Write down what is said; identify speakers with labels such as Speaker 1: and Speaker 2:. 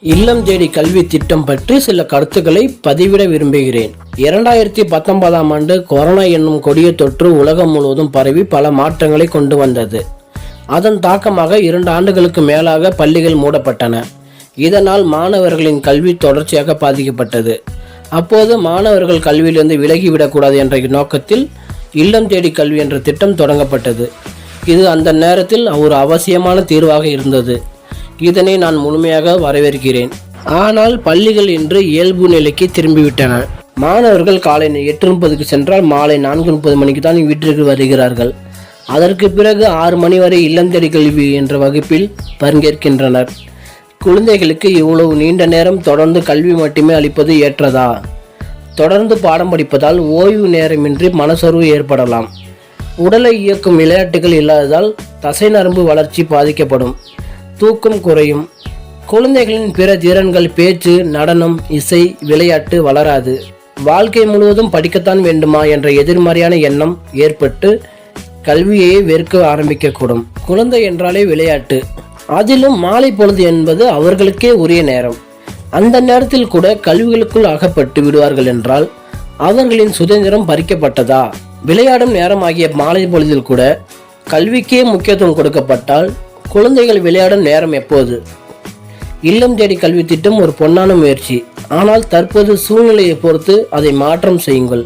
Speaker 1: இல்லம் தேடி கல்வி திட்டம் பற்றி சில கருத்துக்களை பதிவிட விரும்புகிறேன். 2019ஆம் ஆண்டு கொரோனா என்னும் கொடிய தொற்று உலகம் முழுவதும் பரவி பல மாற்றங்களை கொண்டு வந்தது. அதன் தாக்கமாக 2 ஆண்டுகளுக்கு மேலாக பள்ளிகள் மூடப்பட்டன. இதனால் மாணவர்களின் கல்வி தொடர்ச்சியாக பாதிக்கப்பட்டது. அப்போது மாணவர்கள் கல்வியிலிருந்து விலகிவிடக்கூடாது என்ற நோக்கத்தில் இல்லம் தேடி கல்வி என்ற திட்டம் தொடங்கப்பட்டது. இது அந்த நேரத்தில் ஒரு அவசியமான தீர்வாக இருந்தது. இதனை நான் முழுமையாக வரவேற்கிறேன். ஆனால் பள்ளிகள் இன்று இயல்பு நிலைக்கு திரும்பிவிட்டன. மாணவர்கள் காலை 8:30க்கு சென்றால் மாலை 4:30 மணிக்கு தான் வீட்டிற்கு வருகிறார்கள். அதற்கு பிறகு 6 மணி வரை இல்லம் தேடி கல்வி என்ற வகுப்பில் பங்கேற்கின்றனர். குழந்தைகளுக்கு இவ்வளவு நீண்ட நேரம் தொடர்ந்து கல்வி மட்டுமே அளிப்பது ஏற்றதா? தொடர்ந்து பாடம் படிப்பதால் ஓய்வு நேரமின்றி மனசோர்வு ஏற்படலாம். உடலை இயக்கும் விளையாட்டுகள் இல்லாததால் தசை நரம்பு வளர்ச்சி பாதிக்கப்படும். தூக்கம் குறையும். குழந்தைகளின் பிற திறன்கள் பேச்சு, நடனம், இசை, விளையாட்டு வளராது. வாழ்க்கை முழுவதும் படிக்கத்தான் வேண்டுமா என்ற எதிர்மறையான எண்ணம் ஏற்பட்டு கல்வியை வெறுக்க ஆரம்பிக்கக்கூடும். குழந்தை என்றாலே விளையாட்டு, அதிலும் மாலை பொழுது என்பது அவர்களுக்கே உரிய நேரம். அந்த நேரத்தில் கூட கல்விகளுக்குள் அகப்பட்டு விடுவார்கள் என்றால் அவர்களின் சுதந்திரம் பறிக்கப்பட்டதா? விளையாடும் நேரமாகிய மாலை பொழுதில் கூட கல்விக்கே முக்கியத்துவம் கொடுக்கப்பட்டால் குழந்தைகள் விளையாடும் நேரம் எப்போது? இல்லம் தேடி கல்வி திட்டம் ஒரு பொன்னான முயற்சி. ஆனால் தற்போது சூழ்நிலையை பொறுத்து அதை மாற்றம் செய்யுங்கள்.